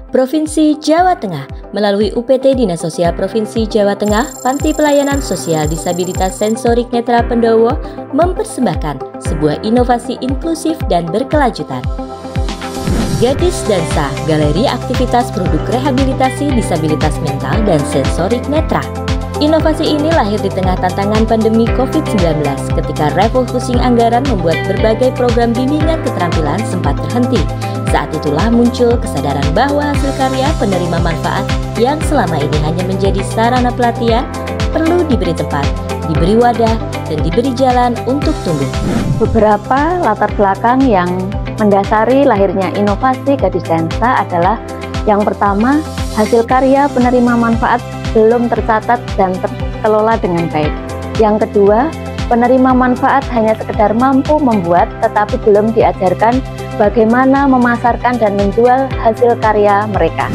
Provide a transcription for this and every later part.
Provinsi Jawa Tengah melalui UPT Dinas Sosial Provinsi Jawa Tengah, Panti Pelayanan Sosial Disabilitas Sensorik Netra Pendowo mempersembahkan sebuah inovasi inklusif dan berkelanjutan. Gadis Dansa, galeri aktivitas produk rehabilitasi disabilitas mental dan sensorik netra. Inovasi ini lahir di tengah tantangan pandemi COVID-19 ketika refocusing anggaran membuat berbagai program bimbingan keterampilan sempat terhenti. Saat itulah muncul kesadaran bahwa hasil karya penerima manfaat yang selama ini hanya menjadi sarana pelatihan perlu diberi tempat, diberi wadah, dan diberi jalan untuk tumbuh. Beberapa latar belakang yang mendasari lahirnya inovasi Gadis Dansa adalah yang pertama, hasil karya penerima manfaat belum tercatat dan terkelola dengan baik. Yang kedua, penerima manfaat hanya sekedar mampu membuat tetapi belum diajarkan bagaimana memasarkan dan menjual hasil karya mereka.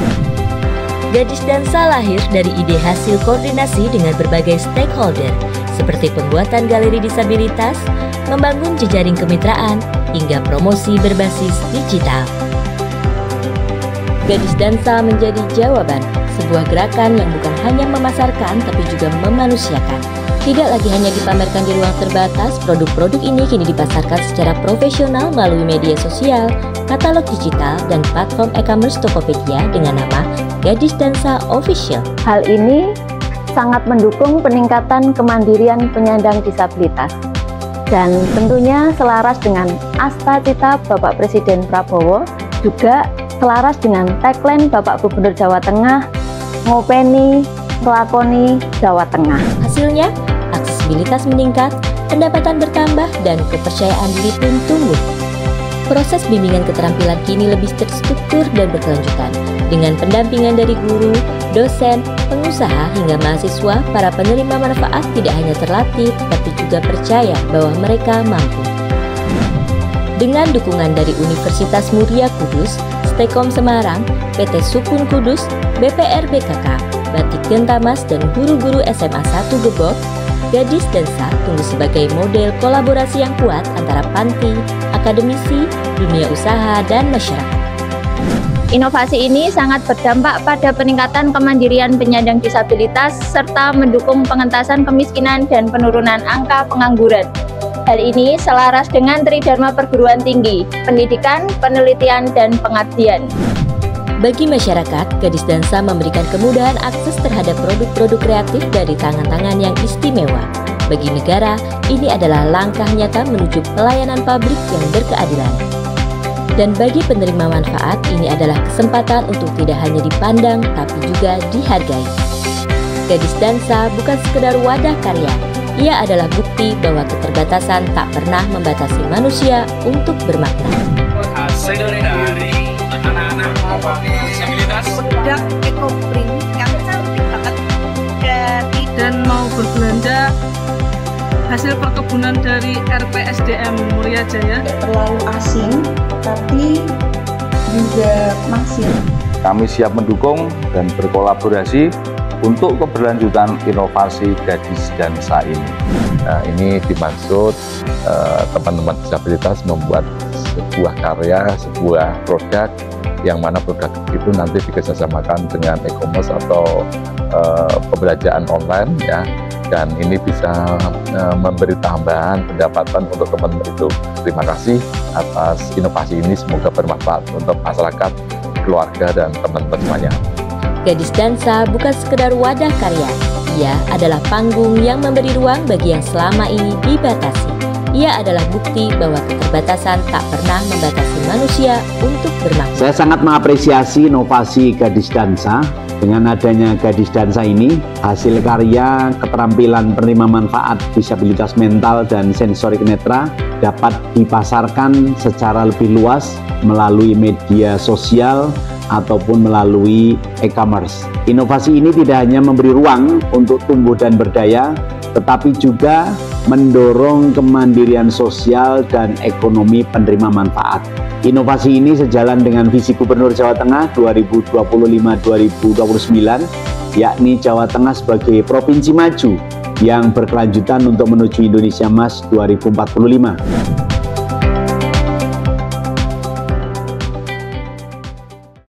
Gadis Dansa lahir dari ide hasil koordinasi dengan berbagai stakeholder seperti pembuatan galeri disabilitas, membangun jejaring kemitraan, hingga promosi berbasis digital. Gadis Dansa menjadi jawaban, sebuah gerakan yang bukan hanya memasarkan tapi juga memanusiakan. Tidak lagi hanya dipamerkan di ruang terbatas, produk-produk ini kini dipasarkan secara profesional melalui media sosial, katalog digital, dan platform e-commerce Tokopedia dengan nama Gadis Dansa Official. Hal ini sangat mendukung peningkatan kemandirian penyandang disabilitas dan tentunya selaras dengan asta-cita Bapak Presiden Prabowo, juga selaras dengan tagline Bapak Gubernur Jawa Tengah, ngopeni, ngelakoni Jawa Tengah. Hasilnya, aksesibilitas meningkat, pendapatan bertambah, dan kepercayaan diri pun tumbuh. Proses bimbingan keterampilan kini lebih terstruktur dan berkelanjutan. Dengan pendampingan dari guru, dosen, pengusaha, hingga mahasiswa, para penerima manfaat tidak hanya terlatih, tetapi juga percaya bahwa mereka mampu. Dengan dukungan dari Universitas Muria Kudus, Stekom Semarang, PT Sukun Kudus, BPR BKK, Batik Gentamas, dan guru-guru SMA 1 Gebok, Gadis Dansa tumbuh sebagai model kolaborasi yang kuat antara panti, akademisi, dunia usaha, dan masyarakat. Inovasi ini sangat berdampak pada peningkatan kemandirian penyandang disabilitas serta mendukung pengentasan kemiskinan dan penurunan angka pengangguran. Hal ini selaras dengan Tridharma Perguruan Tinggi, pendidikan, penelitian, dan pengabdian. Bagi masyarakat, Gadis Dansa memberikan kemudahan akses terhadap produk-produk kreatif dari tangan-tangan yang istimewa. Bagi negara, ini adalah langkah nyata menuju pelayanan publik yang berkeadilan. Dan bagi penerima manfaat, ini adalah kesempatan untuk tidak hanya dipandang, tapi juga dihargai. Gadis Dansa bukan sekedar wadah karya, ia adalah bukti bahwa keterbatasan tak pernah membatasi manusia untuk bermakna. Hasil dari anak-anak disabilitas produk eco-print yang cantik banget dan mau berbelanja hasil perkebunan dari RPSDM Muria Jaya. Tidak terlalu asing tapi juga maksimal. Kami siap mendukung dan berkolaborasi untuk keberlanjutan inovasi Gadis Dansa ini. Nah, ini dimaksud teman-teman disabilitas membuat sebuah karya, sebuah produk yang mana produk itu nanti dikerjasamakan dengan e-commerce atau pembelajaran online ya, dan ini bisa memberi tambahan pendapatan untuk teman-teman itu. Terima kasih atas inovasi ini, semoga bermanfaat untuk masyarakat, keluarga, dan teman-teman semuanya. Gadis Dansa bukan sekedar wadah karya, ia adalah panggung yang memberi ruang bagi yang selama ini dibatasi. Ia adalah bukti bahwa keterbatasan tak pernah membatasi manusia untuk bermakna. Saya sangat mengapresiasi inovasi Gadis Dansa. Dengan adanya Gadis Dansa ini, hasil karya keterampilan penerima manfaat disabilitas mental dan sensorik netra dapat dipasarkan secara lebih luas melalui media sosial ataupun melalui e-commerce. Inovasi ini tidak hanya memberi ruang untuk tumbuh dan berdaya, tetapi juga mendorong kemandirian sosial dan ekonomi penerima manfaat. Inovasi ini sejalan dengan visi Gubernur Jawa Tengah 2025-2029, yakni Jawa Tengah sebagai provinsi maju yang berkelanjutan untuk menuju Indonesia Emas 2045.